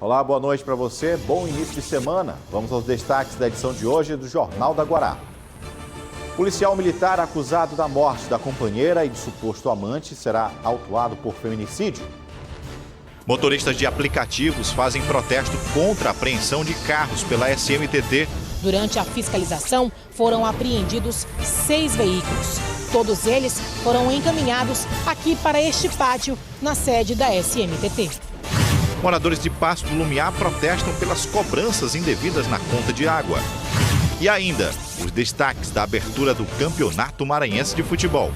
Olá, boa noite para você. Bom início de semana. Vamos aos destaques da edição de hoje do Jornal da Guará. Policial militar acusado da morte da companheira e de suposto amante será autuado por feminicídio. Motoristas de aplicativos fazem protesto contra a apreensão de carros pela SMTT. Durante a fiscalização, foram apreendidos 6 veículos. Todos eles foram encaminhados aqui para este pátio, na sede da SMTT. Moradores de Passo do Lumiar protestam pelas cobranças indevidas na conta de água. E ainda, os destaques da abertura do Campeonato Maranhense de Futebol.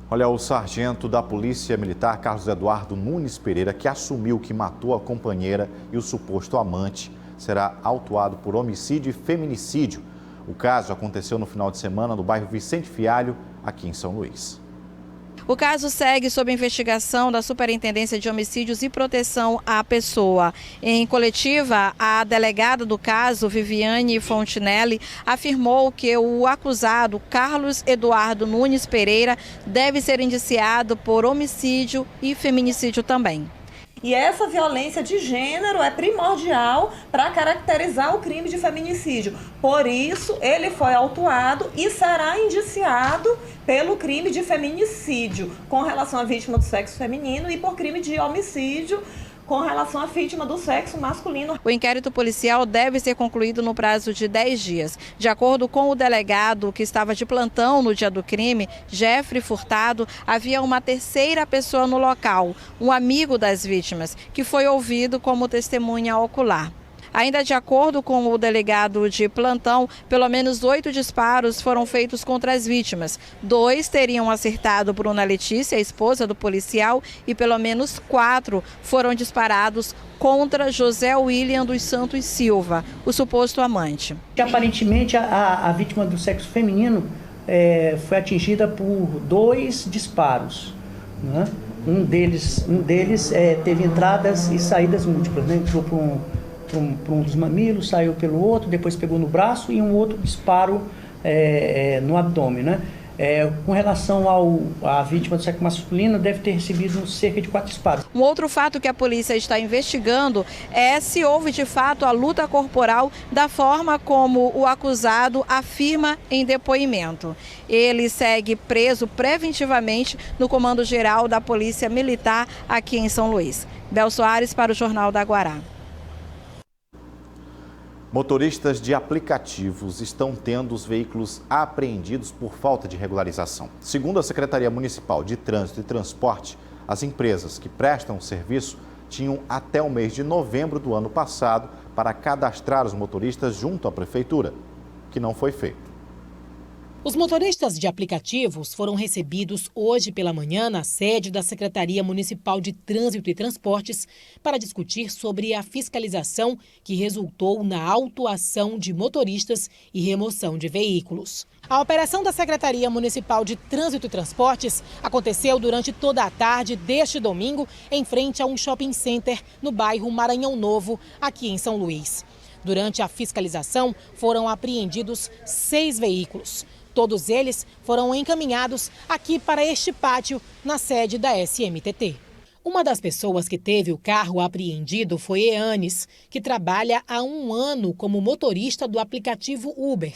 Olha, o sargento da Polícia Militar, Carlos Eduardo Nunes Pereira, que assumiu que matou a companheira e o suposto amante, será autuado por homicídio e feminicídio. O caso aconteceu no final de semana no bairro Vicente Fialho, aqui em São Luís. O caso segue sob investigação da Superintendência de Homicídios e Proteção à Pessoa. Em coletiva, a delegada do caso, Viviane Fontinelli, afirmou que o acusado, Carlos Eduardo Nunes Pereira, deve ser indiciado por homicídio e feminicídio também. E essa violência de gênero é primordial para caracterizar o crime de feminicídio. Por isso, ele foi autuado e será indiciado pelo crime de feminicídio com relação à vítima do sexo feminino e por crime de homicídio com relação à vítima do sexo masculino. O inquérito policial deve ser concluído no prazo de 10 dias. De acordo com o delegado que estava de plantão no dia do crime, Jeffrey Furtado, havia uma terceira pessoa no local, um amigo das vítimas, que foi ouvido como testemunha ocular. Ainda de acordo com o delegado de plantão, pelo menos 8 disparos foram feitos contra as vítimas. 2 teriam acertado Bruna Letícia, a esposa do policial, e pelo menos 4 foram disparados contra José William dos Santos Silva, o suposto amante. Aparentemente, a vítima do sexo feminino foi atingida por 2 disparos, né? Um deles teve entradas e saídas múltiplas, né? Entrou por um dos mamilos, saiu pelo outro, depois pegou no braço e um outro disparo no abdômen, né? Com relação à vítima do sexo masculino, deve ter recebido cerca de 4 disparos. Um outro fato que a polícia está investigando é se houve de fato a luta corporal da forma como o acusado afirma em depoimento. Ele segue preso preventivamente no Comando Geral da Polícia Militar aqui em São Luís. Bel Soares para o Jornal da Guará. Motoristas de aplicativos estão tendo os veículos apreendidos por falta de regularização. Segundo a Secretaria Municipal de Trânsito e Transporte, as empresas que prestam o serviço tinham até o mês de novembro do ano passado para cadastrar os motoristas junto à Prefeitura, que não foi feito. Os motoristas de aplicativos foram recebidos hoje pela manhã na sede da Secretaria Municipal de Trânsito e Transportes para discutir sobre a fiscalização que resultou na autuação de motoristas e remoção de veículos. A operação da Secretaria Municipal de Trânsito e Transportes aconteceu durante toda a tarde deste domingo em frente a um shopping center no bairro Maranhão Novo, aqui em São Luís. Durante a fiscalização, foram apreendidos 6 veículos. Todos eles foram encaminhados aqui para este pátio, na sede da SMTT. Uma das pessoas que teve o carro apreendido foi Eanes, que trabalha há 1 ano como motorista do aplicativo Uber.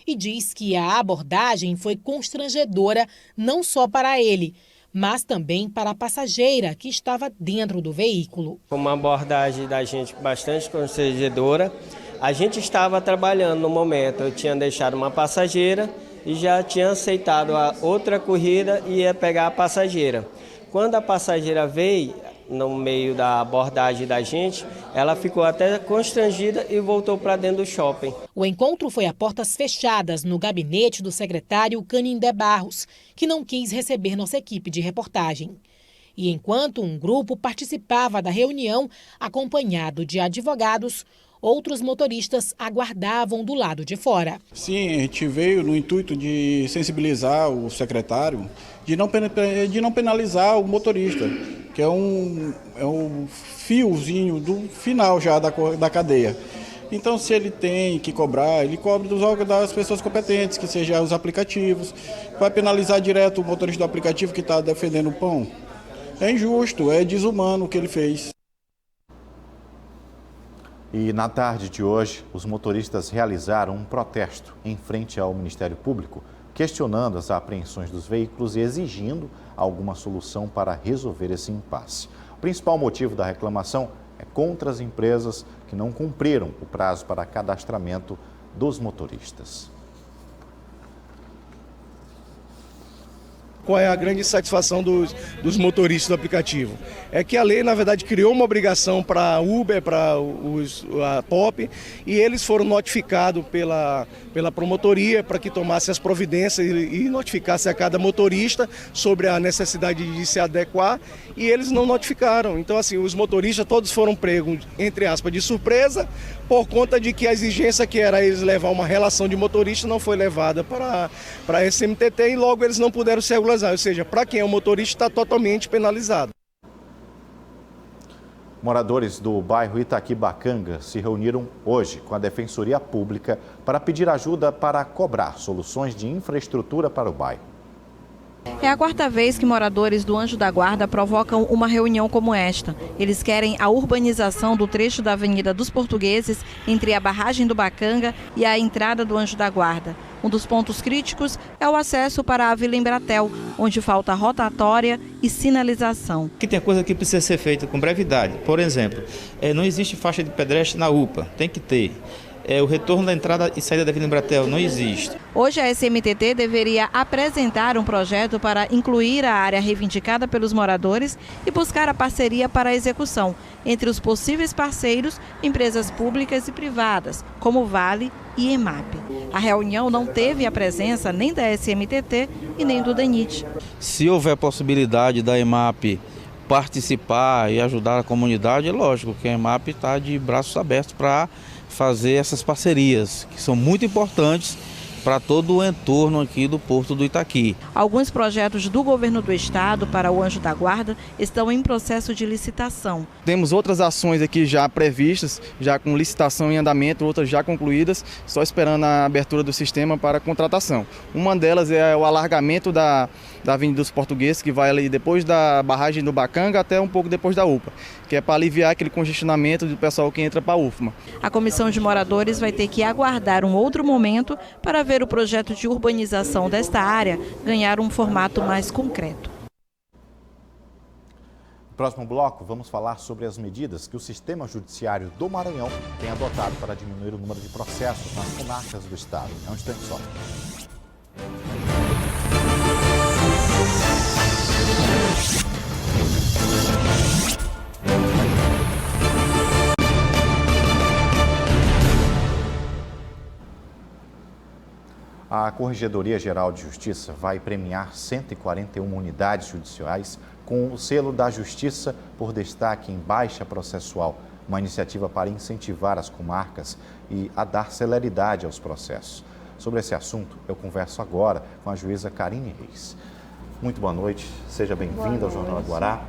E diz que a abordagem foi constrangedora não só para ele, mas também para a passageira que estava dentro do veículo. Foi uma abordagem da gente bastante constrangedora. A gente estava trabalhando no momento, eu tinha deixado uma passageira e já tinha aceitado a outra corrida e ia pegar a passageira. Quando a passageira veio, no meio da abordagem da gente, ela ficou até constrangida e voltou para dentro do shopping. O encontro foi a portas fechadas no gabinete do secretário Canindé Barros, que não quis receber nossa equipe de reportagem. E enquanto um grupo participava da reunião, acompanhado de advogados, Outros motoristas aguardavam do lado de fora. Sim, a gente veio no intuito de sensibilizar o secretário, de não penalizar o motorista, que é um fiozinho do final já da cadeia. Então, se ele tem que cobrar, ele cobra dos órgãos das pessoas competentes, que sejam os aplicativos. Vai penalizar direto o motorista do aplicativo que está defendendo o pão? É injusto, é desumano o que ele fez. E na tarde de hoje, os motoristas realizaram um protesto em frente ao Ministério Público, questionando as apreensões dos veículos e exigindo alguma solução para resolver esse impasse. O principal motivo da reclamação é contra as empresas que não cumpriram o prazo para cadastramento dos motoristas. Qual é a grande satisfação dos motoristas do aplicativo? É que a lei, na verdade, criou uma obrigação para a Uber, para a Pop, e eles foram notificados pela promotoria para que tomasse as providências e notificasse a cada motorista sobre a necessidade de se adequar, e eles não notificaram. Então, assim, os motoristas todos foram pregos, entre aspas, de surpresa, por conta de que a exigência que era eles levar uma relação de motorista não foi levada para a SMTT e logo eles não puderam se regularizar. Ou seja, para quem é o motorista está totalmente penalizado. Moradores do bairro Itaquibacanga se reuniram hoje com a Defensoria Pública para pedir ajuda para cobrar soluções de infraestrutura para o bairro. É a quarta vez que moradores do Anjo da Guarda provocam uma reunião como esta. Eles querem a urbanização do trecho da Avenida dos Portugueses entre a barragem do Bacanga e a entrada do Anjo da Guarda. Um dos pontos críticos é o acesso para a Vila Embratel, onde falta rotatória e sinalização. Que tem coisa que precisa ser feita com brevidade. Por exemplo, não existe faixa de pedestre na UPA, tem que ter. O retorno da entrada e saída da Vila Embratel não existe. Hoje a SMTT deveria apresentar um projeto para incluir a área reivindicada pelos moradores e buscar a parceria para a execução entre os possíveis parceiros, empresas públicas e privadas, como Vale e EMAP. A reunião não teve a presença nem da SMTT e nem do DENIT. Se houver possibilidade da EMAP participar e ajudar a comunidade, é lógico que a EMAP está de braços abertos para fazer essas parcerias, que são muito importantes para todo o entorno aqui do Porto do Itaqui. Alguns projetos do governo do estado para o Anjo da Guarda estão em processo de licitação. Temos outras ações aqui já previstas, já com licitação em andamento, outras já concluídas, só esperando a abertura do sistema para contratação. Uma delas é o alargamento da Avenida dos Portugueses, que vai ali depois da barragem do Bacanga até um pouco depois da UPA, que é para aliviar aquele congestionamento do pessoal que entra para a UFMA. A comissão de moradores vai ter que aguardar um outro momento para ver o projeto de urbanização desta área ganhar um formato mais concreto. No próximo bloco, vamos falar sobre as medidas que o sistema judiciário do Maranhão tem adotado para diminuir o número de processos nas comarcas do estado. É um instante só. A Corregedoria Geral de Justiça vai premiar 141 unidades judiciais com o selo da Justiça por destaque em baixa processual, uma iniciativa para incentivar as comarcas e a dar celeridade aos processos. Sobre esse assunto, eu converso agora com a juíza Karine Reis. Muito boa noite, seja bem-vinda ao Jornal Aguará.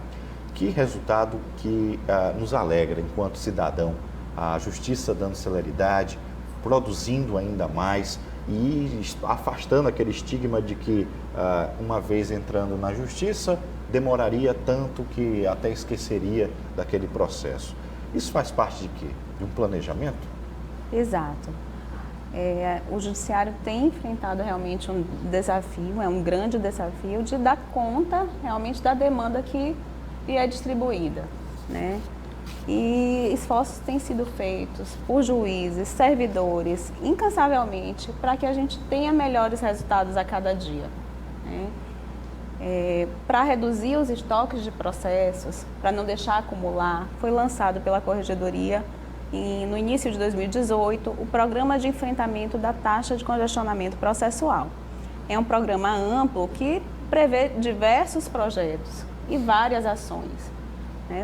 Que resultado que nos alegra enquanto cidadão, a Justiça dando celeridade, produzindo ainda mais e afastando aquele estigma de que uma vez entrando na Justiça, demoraria tanto que até esqueceria daquele processo. Isso faz parte de quê? De um planejamento? Exato. O Judiciário tem enfrentado realmente um desafio, é um grande desafio de dar conta realmente da demanda que é distribuída, né? E esforços têm sido feitos por juízes, servidores, incansavelmente, para que a gente tenha melhores resultados a cada dia, né? Para reduzir os estoques de processos, para não deixar acumular, foi lançado pela Corregedoria, no início de 2018, o Programa de Enfrentamento da Taxa de Congestionamento Processual. É um programa amplo que prevê diversos projetos e várias ações.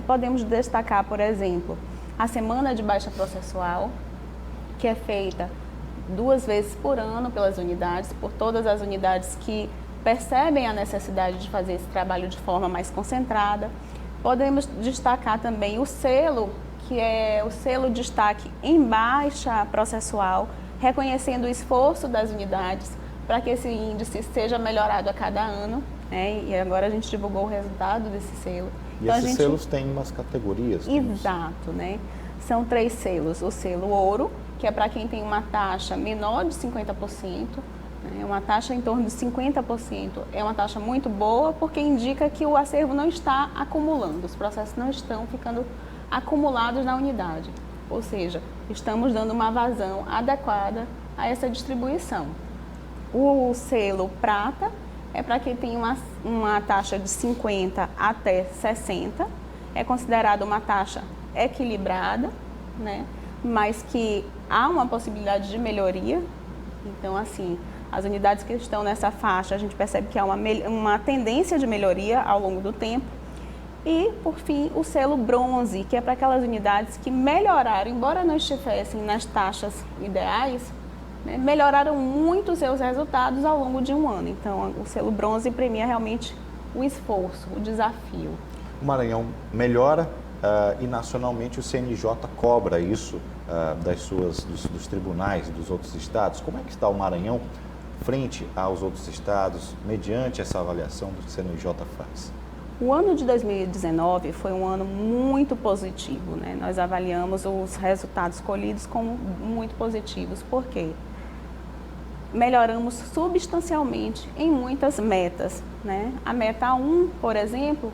Podemos destacar, por exemplo, a semana de baixa processual, que é feita 2 vezes por ano pelas unidades, por todas as unidades que percebem a necessidade de fazer esse trabalho de forma mais concentrada. Podemos destacar também o selo, que é o selo destaque em baixa processual, reconhecendo o esforço das unidades para que esse índice seja melhorado a cada ano, né? E agora a gente divulgou o resultado desse selo. E então, esses selos têm umas categorias? Exato, né? São 3 selos. O selo ouro, que é para quem tem uma taxa menor de 50%, né? Uma taxa em torno de 50% é uma taxa muito boa, porque indica que o acervo não está acumulando, os processos não estão ficando acumulados na unidade. Ou seja, estamos dando uma vazão adequada a essa distribuição. O selo prata é para quem tem uma taxa de 50 até 60, é considerada uma taxa equilibrada, né? Mas que há uma possibilidade de melhoria. Então, assim, as unidades que estão nessa faixa, a gente percebe que há uma tendência de melhoria ao longo do tempo. E, por fim, o selo bronze, que é para aquelas unidades que melhoraram, embora não estivessem nas taxas ideais, né, melhoraram muito os seus resultados ao longo de um ano. Então, o selo bronze premia realmente o esforço, o desafio. O Maranhão melhora e nacionalmente o CNJ cobra isso dos tribunais dos outros estados. Como é que está o Maranhão frente aos outros estados, mediante essa avaliação do que o CNJ faz? O ano de 2019 foi um ano muito positivo, né? Nós avaliamos os resultados colhidos como muito positivos. Por quê? Melhoramos substancialmente em muitas metas, né? A meta 1, por exemplo,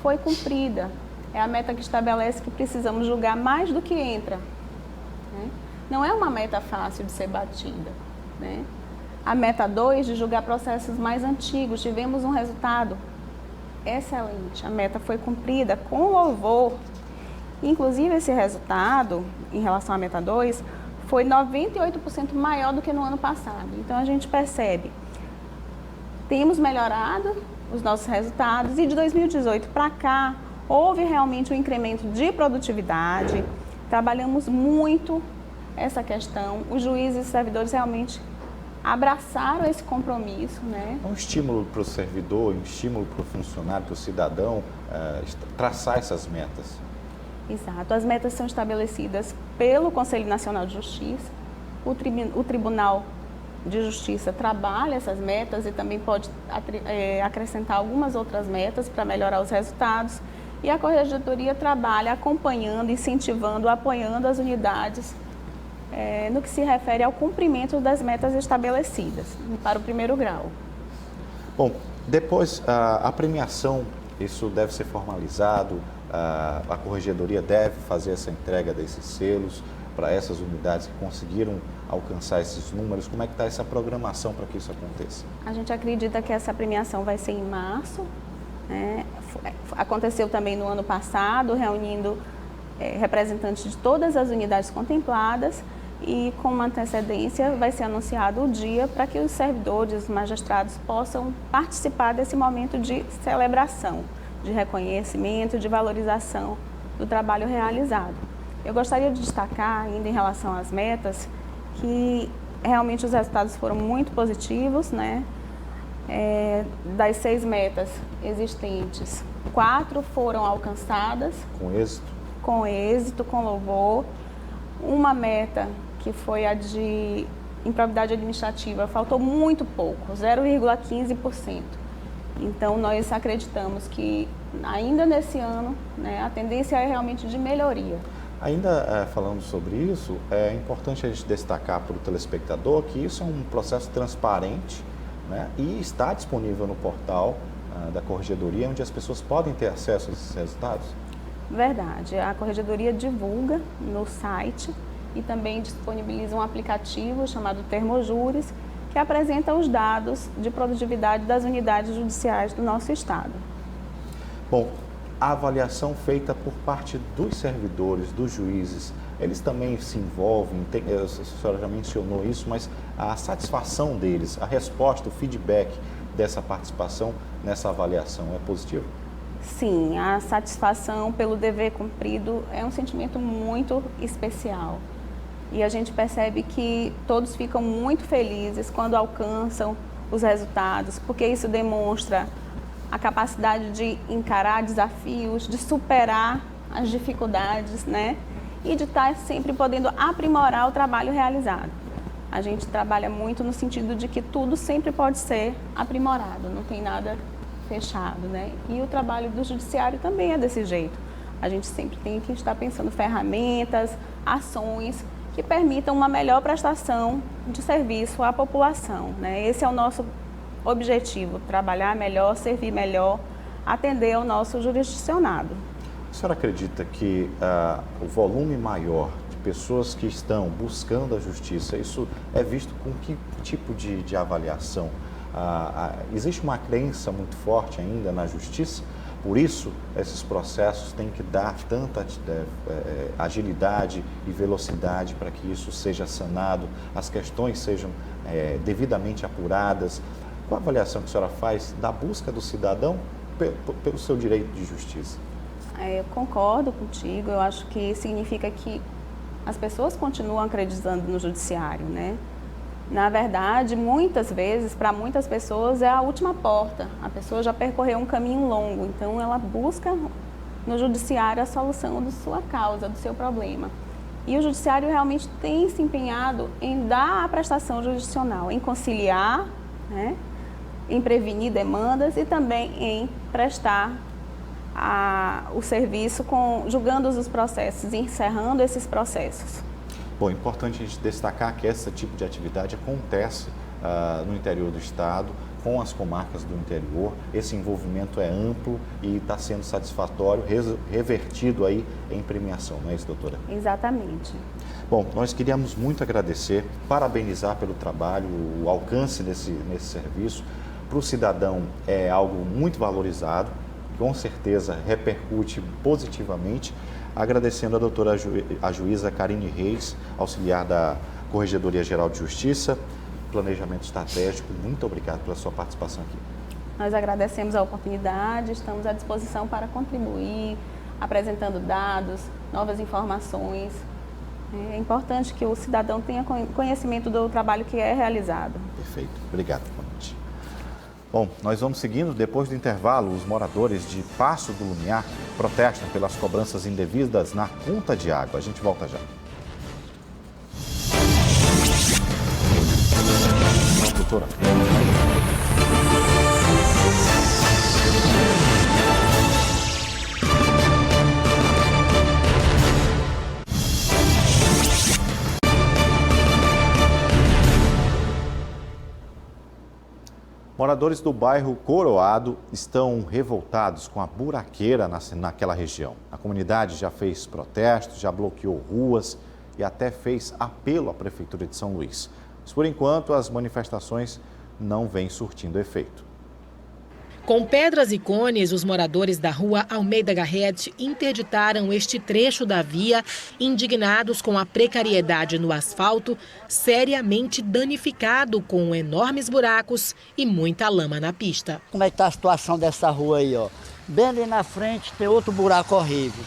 foi cumprida. É a meta que estabelece que precisamos julgar mais do que entra, né? Não é uma meta fácil de ser batida, né? A meta 2, de julgar processos mais antigos, tivemos um resultado excelente. A meta foi cumprida com louvor. Inclusive, esse resultado, em relação à meta 2, foi 98% maior do que no ano passado. Então, a gente percebe, temos melhorado os nossos resultados e de 2018 para cá, houve realmente um incremento de produtividade, trabalhamos muito essa questão, os juízes e servidores realmente abraçaram esse compromisso, né? É um estímulo para o servidor, um estímulo para o funcionário, para o cidadão, traçar essas metas. Exato. As metas são estabelecidas pelo Conselho Nacional de Justiça. O Tribunal de Justiça trabalha essas metas e também pode acrescentar algumas outras metas para melhorar os resultados. E a Corregedoria trabalha acompanhando, incentivando, apoiando as unidades no que se refere ao cumprimento das metas estabelecidas para o primeiro grau. Bom, depois a premiação, isso deve ser formalizado, a Corregedoria deve fazer essa entrega desses selos para essas unidades que conseguiram alcançar esses números. Como é que está essa programação para que isso aconteça? A gente acredita que essa premiação vai ser em março, né? Aconteceu também no ano passado, reunindo representantes de todas as unidades contempladas, e com uma antecedência vai ser anunciado o dia para que os servidores, os magistrados possam participar desse momento de celebração, de reconhecimento, de valorização do trabalho realizado. Eu gostaria de destacar ainda em relação às metas que realmente os resultados foram muito positivos, né? Das 6 metas existentes, 4 foram alcançadas. Com êxito? Com êxito, com louvor. Uma meta, que foi a de improbidade administrativa, faltou muito pouco, 0,15%. Então, nós acreditamos que ainda nesse ano, né, a tendência é realmente de melhoria. Ainda falando sobre isso, é importante a gente destacar para o telespectador que isso é um processo transparente, né, e está disponível no portal da Corregedoria, onde as pessoas podem ter acesso a esses resultados? Verdade. A Corregedoria divulga no site e também disponibiliza um aplicativo chamado Termojures, que apresenta os dados de produtividade das unidades judiciais do nosso estado. Bom, a avaliação feita por parte dos servidores, dos juízes, eles também se envolvem, a senhora já mencionou isso, mas a satisfação deles, a resposta, o feedback dessa participação nessa avaliação é positivo? Sim, a satisfação pelo dever cumprido é um sentimento muito especial. E a gente percebe que todos ficam muito felizes quando alcançam os resultados, porque isso demonstra a capacidade de encarar desafios, de superar as dificuldades, né? E de estar sempre podendo aprimorar o trabalho realizado. A gente trabalha muito no sentido de que tudo sempre pode ser aprimorado, não tem nada fechado, né? E o trabalho do judiciário também é desse jeito. A gente sempre tem que estar pensando ferramentas, ações que permitam uma melhor prestação de serviço à população, né? Esse é o nosso objetivo, trabalhar melhor, servir melhor, atender ao nosso jurisdicionado. A senhora acredita que o volume maior de pessoas que estão buscando a justiça, isso é visto com que tipo de avaliação? Existe uma crença muito forte ainda na justiça, por isso esses processos têm que dar tanta agilidade e velocidade para que isso seja sanado, as questões sejam devidamente apuradas. Qual a avaliação que a senhora faz da busca do cidadão pelo seu direito de justiça? Eu concordo contigo, eu acho que significa que as pessoas continuam acreditando no judiciário, né? Na verdade, muitas vezes, para muitas pessoas, é a última porta. A pessoa já percorreu um caminho longo, então ela busca no judiciário a solução da sua causa, do seu problema. E o judiciário realmente tem se empenhado em dar a prestação jurisdicional, em conciliar, né, em prevenir demandas e também em prestar o serviço julgando os processos, encerrando esses processos. Bom, é importante a gente destacar que esse tipo de atividade acontece no interior do estado, com as comarcas do interior. Esse envolvimento é amplo e está sendo satisfatório, revertido aí em premiação, não é isso, doutora? Exatamente. Bom, nós queríamos muito agradecer, parabenizar pelo trabalho, o alcance nesse serviço. Para o cidadão é algo muito valorizado, com certeza repercute positivamente. Agradecendo a doutora a juíza Karine Reis, auxiliar da Corregedoria Geral de Justiça, Planejamento Estratégico. Muito obrigado pela sua participação aqui. Nós agradecemos a oportunidade, estamos à disposição para contribuir, apresentando dados, novas informações. É importante que o cidadão tenha conhecimento do trabalho que é realizado. Perfeito. Obrigado. Boa noite. Bom, nós vamos seguindo. Depois do intervalo, os moradores de Passo do Lumiar protestam pelas cobranças indevidas na conta de água. A gente volta já. Doutora. Moradores do bairro Coroado estão revoltados com a buraqueira naquela região. A comunidade já fez protestos, já bloqueou ruas e até fez apelo à Prefeitura de São Luís. Mas, por enquanto, as manifestações não vêm surtindo efeito. Com pedras e cones, os moradores da rua Almeida Garrett interditaram este trecho da via, indignados com a precariedade no asfalto, seriamente danificado com enormes buracos e muita lama na pista. Como é que está a situação dessa rua aí, ó? Bem ali na frente tem outro buraco horrível.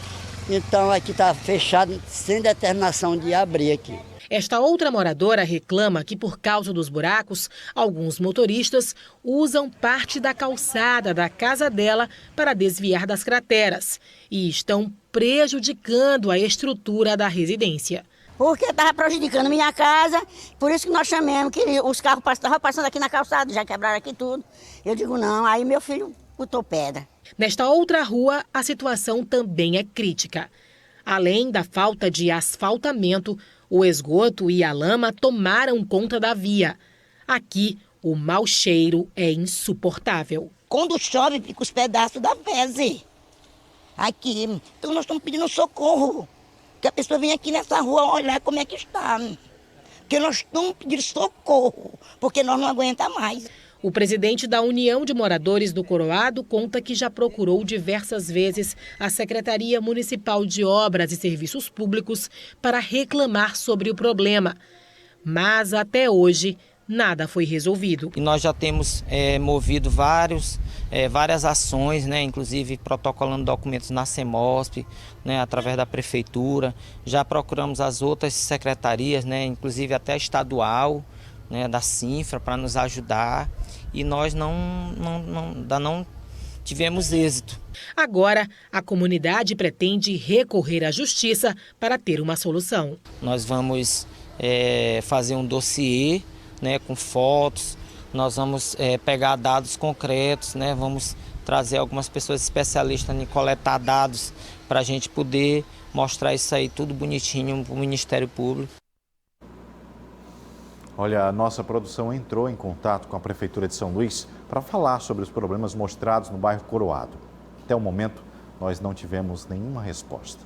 Então aqui está fechado, sem determinação de abrir aqui. Esta outra moradora reclama que, por causa dos buracos, alguns motoristas usam parte da calçada da casa dela para desviar das crateras e estão prejudicando a estrutura da residência. Porque estava prejudicando minha casa, por isso que nós chamamos, que os carros estavam passando aqui na calçada, já quebraram aqui tudo. Eu digo não, aí meu filho botou pedra. Nesta outra rua, a situação também é crítica. Além da falta de asfaltamento, o esgoto e a lama tomaram conta da via. Aqui, o mau cheiro é insuportável. Quando chove, fica os pedaços da fezes. Aqui, então nós estamos pedindo socorro. Que a pessoa venha aqui nessa rua olhar como é que está. Porque nós estamos pedindo socorro, porque nós não aguentamos mais. O presidente da União de Moradores do Coroado conta que já procurou diversas vezes a Secretaria Municipal de Obras e Serviços Públicos para reclamar sobre o problema. Mas até hoje nada foi resolvido. E nós já temos movido várias ações, né, inclusive protocolando documentos na CEMOSP, né, através da Prefeitura. Já procuramos as outras secretarias, né, inclusive até a estadual, né, da CINFRA, para nos ajudar. E nós ainda não tivemos êxito. Agora, a comunidade pretende recorrer à justiça para ter uma solução. Nós vamos fazer um dossiê, né, com fotos, nós vamos pegar dados concretos, né, vamos trazer algumas pessoas especialistas em coletar dados para a gente poder mostrar isso aí tudo bonitinho para o Ministério Público. Olha, a nossa produção entrou em contato com a Prefeitura de São Luís para falar sobre os problemas mostrados no bairro Coroado. Até o momento, nós não tivemos nenhuma resposta.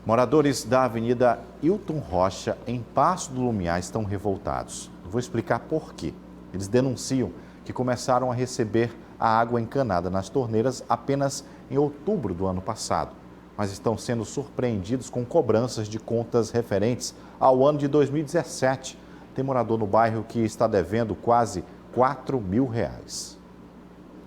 Moradores da Avenida Hilton Rocha, em Passo do Lumiar, estão revoltados. Vou explicar por quê. Eles denunciam que começaram a receber a água encanada nas torneiras apenas em outubro do ano passado, mas estão sendo surpreendidos com cobranças de contas referentes ao ano de 2017. Tem morador no bairro que está devendo quase R$4 mil.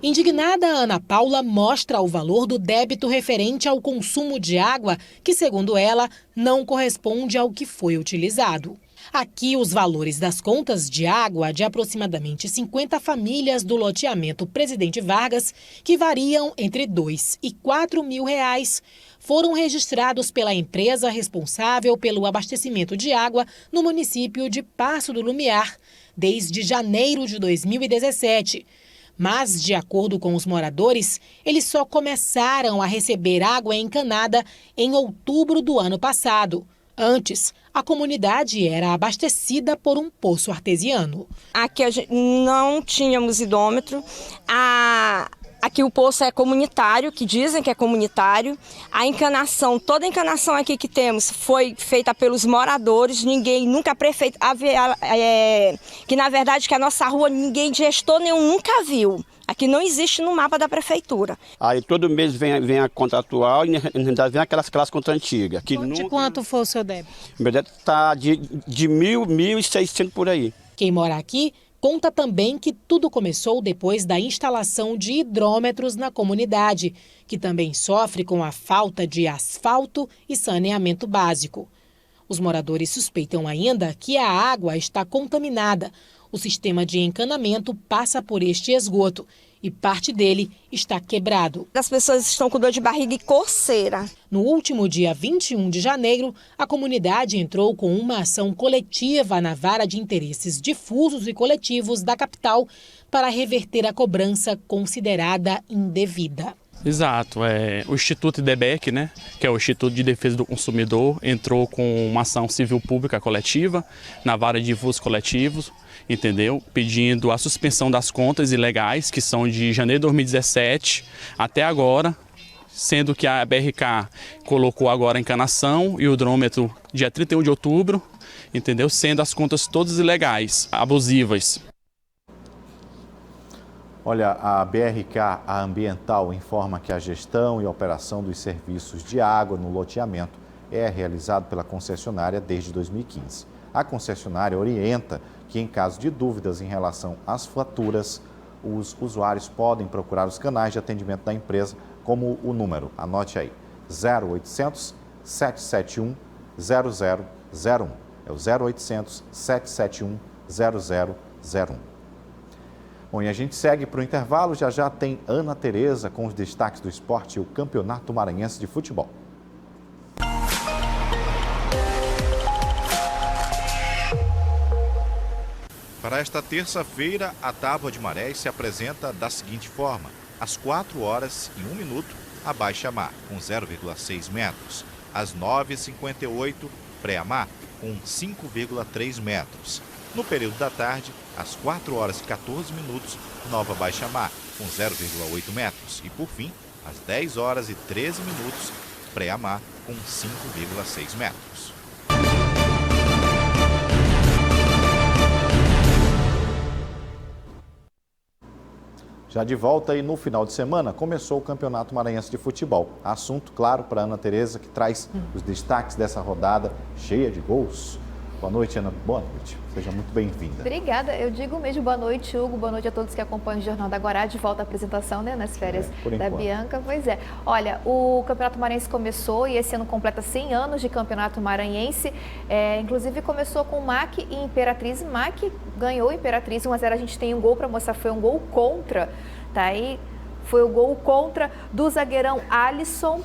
Indignada, Ana Paula mostra o valor do débito referente ao consumo de água, que, segundo ela, não corresponde ao que foi utilizado. Aqui, os valores das contas de água de aproximadamente 50 famílias do loteamento Presidente Vargas, que variam entre R$2 e R$4 mil, foram registrados pela empresa responsável pelo abastecimento de água no município de Passo do Lumiar, desde janeiro de 2017. Mas, de acordo com os moradores, eles só começaram a receber água encanada em outubro do ano passado. Antes, a comunidade era abastecida por um poço artesiano. Aqui a gente não tínhamos hidrômetro. Aqui o poço é comunitário, que dizem que é comunitário. A encanação, toda a encanação aqui que temos foi feita pelos moradores. Ninguém, nunca prefeito, que na verdade que a nossa rua ninguém, gestor nenhum nunca viu. Aqui não existe no mapa da prefeitura. Aí todo mês vem a conta atual e ainda vem aquelas contas antigas. De quanto foi o seu débito? Meu débito está de 1.000, 1.600 por aí. Quem mora aqui conta também que tudo começou depois da instalação de hidrômetros na comunidade, que também sofre com a falta de asfalto e saneamento básico. Os moradores suspeitam ainda que a água está contaminada. O sistema de encanamento passa por este esgoto e parte dele está quebrado. As pessoas estão com dor de barriga e coceira. No último dia 21 de janeiro, a comunidade entrou com uma ação coletiva na Vara de Interesses Difusos e Coletivos da capital para reverter a cobrança considerada indevida. Exato, o Instituto IDEBEC, né, que é o Instituto de Defesa do Consumidor, entrou com uma ação civil pública coletiva na Vara de Difusos Coletivos, entendeu? Pedindo a suspensão das contas ilegais, que são de janeiro de 2017 até agora, sendo que a BRK colocou agora a encanação e o hidrômetro dia 31 de outubro, entendeu? Sendo as contas todas ilegais, abusivas. Olha, a BRK, a Ambiental, informa que a gestão e operação dos serviços de água no loteamento é realizado pela concessionária desde 2015. A concessionária orienta que, em caso de dúvidas em relação às faturas, os usuários podem procurar os canais de atendimento da empresa, como o número, anote aí, 0800 771 0001. É o 0800 771 0001. Bom, e a gente segue para o intervalo, já tem Ana Tereza com os destaques do esporte e o Campeonato Maranhense de Futebol. Para esta terça-feira, a Tábua de Marés se apresenta da seguinte forma: às 4 horas e 1 minuto, a baixa-mar, com 0,6 metros. Às 9h58, pré-mar, com 5,3 metros. No período da tarde, às 4 horas e 14 minutos, nova baixa-mar, com 0,8 metros. E, por fim, às 10 horas e 13 minutos, pré-mar, com 5,6 metros. Já de volta, e no final de semana começou o Campeonato Maranhense de Futebol. Assunto, claro, para Ana Tereza, que traz os destaques dessa rodada cheia de gols. Boa noite, Ana. Boa noite. Seja muito bem-vinda. Obrigada. Eu digo mesmo boa noite, Hugo. Boa noite a todos que acompanham o Jornal da Guará. De volta à apresentação, né, nas férias da Bianca. Pois é. Olha, o Campeonato Maranhense começou e esse ano completa 100 anos de Campeonato Maranhense. Inclusive começou com MAC e Imperatriz. MAC ganhou Imperatriz 1-0. A gente tem um gol para mostrar, foi um gol contra. Tá aí, foi o gol contra do zagueirão Alisson.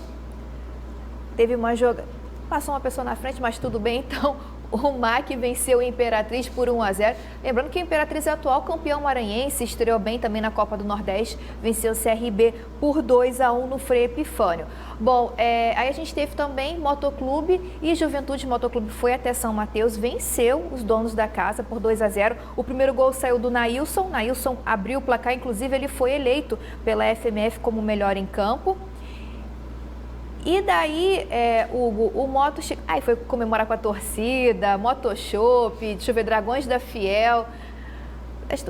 Teve uma jogada, passou uma pessoa na frente, mas tudo bem, então o MAC venceu o Imperatriz por 1-0. Lembrando que a Imperatriz é atual campeão maranhense, estreou bem também na Copa do Nordeste, venceu o CRB por 2-1 no Frei Epifânio. Bom, aí a gente teve também Motoclube e Juventude. Motoclube foi até São Mateus, venceu os donos da casa por 2-0. O primeiro gol saiu do Nailson. Nailson abriu o placar, inclusive ele foi eleito pela FMF como melhor em campo. E daí, o Moto... Aí foi comemorar com a torcida, Motoshop, deixa eu ver, Dragões da Fiel.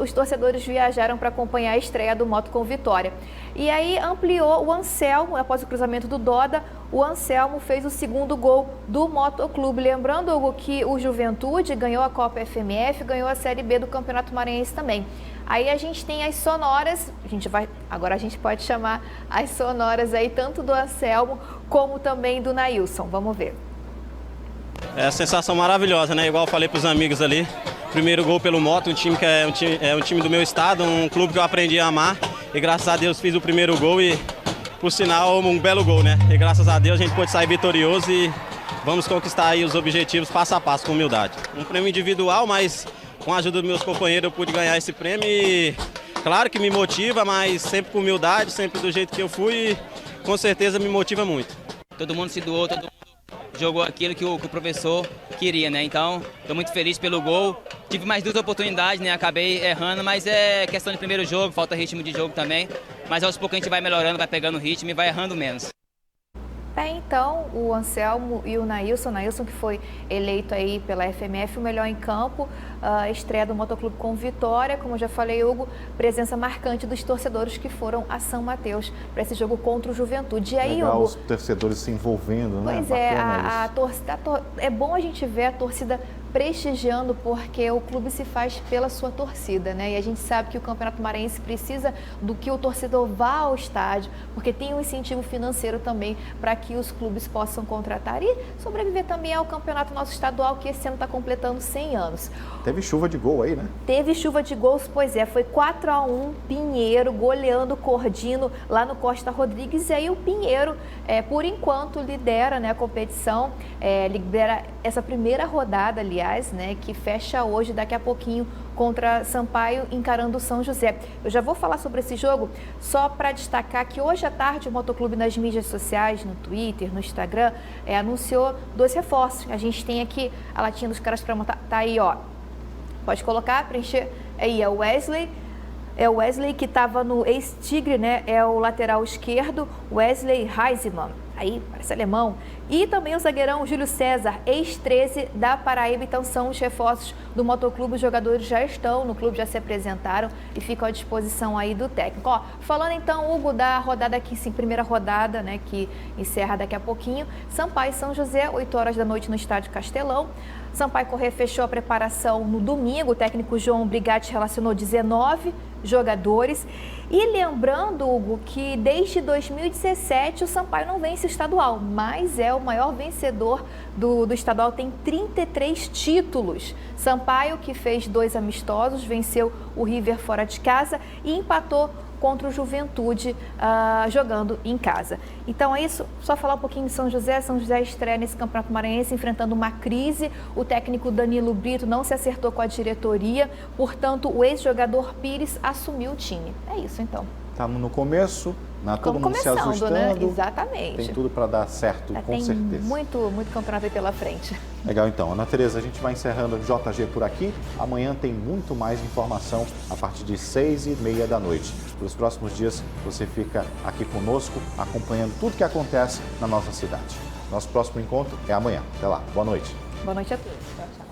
Os torcedores viajaram para acompanhar a estreia do Moto com vitória. E aí ampliou o Anselmo, após o cruzamento do Doda, o Anselmo fez o segundo gol do Motoclube. Lembrando, Hugo, que o Juventude ganhou a Copa FMF, ganhou a Série B do Campeonato Maranhense também. Aí a gente tem as sonoras, agora a gente pode chamar as sonoras aí, tanto do Anselmo como também do Nailson. Vamos ver. É a sensação maravilhosa, né? Igual eu falei para os amigos ali. Primeiro gol pelo Moto, um time que é um time do meu estado, um clube que eu aprendi a amar. E graças a Deus fiz o primeiro gol e, por sinal, um belo gol, né? E graças a Deus a gente pôde sair vitorioso e vamos conquistar aí os objetivos passo a passo com humildade. Um prêmio individual, mas com a ajuda dos meus companheiros eu pude ganhar esse prêmio e claro que me motiva, mas sempre com humildade, sempre do jeito que eu fui e com certeza me motiva muito. Todo mundo se doou, todo mundo jogou aquilo que o professor queria, né? Então, estou muito feliz pelo gol. Tive mais 2 oportunidades, né? Acabei errando, mas é questão de primeiro jogo, falta ritmo de jogo também. Mas aos poucos a gente vai melhorando, vai pegando ritmo e vai errando menos. Então, o Anselmo e o Nailson, que foi eleito aí pela FMF o melhor em campo, estreia do Motoclube com vitória, como eu já falei, Hugo, presença marcante dos torcedores que foram a São Mateus para esse jogo contra o Juventude. E aí, legal, Hugo, os torcedores se envolvendo, né? Pois é, a torcida, é bom a gente ver a torcida prestigiando, porque o clube se faz pela sua torcida, né? E a gente sabe que o Campeonato Maranhense precisa do que o torcedor vá ao estádio, porque tem um incentivo financeiro também para que os clubes possam contratar e sobreviver também ao Campeonato Nosso Estadual, que esse ano está completando 100 anos. Teve chuva de gol aí, né? Teve chuva de gols, pois é, foi 4-1, Pinheiro goleando o Cordino lá no Costa Rodrigues, e aí o Pinheiro, por enquanto, lidera, né, a competição, lidera essa primeira rodada, aliás, né, que fecha hoje, daqui a pouquinho, contra Sampaio, encarando o São José. Eu já vou falar sobre esse jogo, só para destacar que hoje à tarde o Motoclube nas mídias sociais, no Twitter, no Instagram, anunciou 2 reforços. A gente tem aqui a latinha dos caras para montar, tá aí, ó. Pode colocar, preencher. Aí é o Wesley. É o Wesley que estava no ex-Tigre, né? É o lateral esquerdo, Wesley Heisman. Aí, parece alemão. E também o zagueirão Júlio César, ex-13 da Paraíba. Então, são os reforços do Motoclube. Os jogadores já estão no clube, já se apresentaram e ficam à disposição aí do técnico. Ó, falando então, Hugo, da rodada aqui, sim, primeira rodada, né? Que encerra daqui a pouquinho. Sampaio e São José, 8 horas da noite no Estádio Castelão. Sampaio Corrêa fechou a preparação no domingo. O técnico João Brigatti relacionou 19 jogadores. E lembrando, Hugo, que desde 2017 o Sampaio não vence o estadual, mas é o maior vencedor do estadual, tem 33 títulos. Sampaio, que fez 2 amistosos, venceu o River fora de casa e empatou contra o Juventude jogando em casa. Então é isso, só falar um pouquinho de São José. São José estreia nesse Campeonato Maranhense enfrentando uma crise. O técnico Danilo Brito não se acertou com a diretoria, portanto o ex-jogador Pires assumiu o time. É isso então. Estamos no começo, todo mundo se ajustando. Né? Exatamente. Tem tudo para dar certo, com certeza. Tem muito campeonato aí pela frente. Legal, então. Ana Tereza, a gente vai encerrando o JG por aqui. Amanhã tem muito mais informação a partir de 6h30 da noite. Nos próximos dias, você fica aqui conosco, acompanhando tudo que acontece na nossa cidade. Nosso próximo encontro é amanhã. Até lá. Boa noite. Boa noite a todos. Tchau, tchau.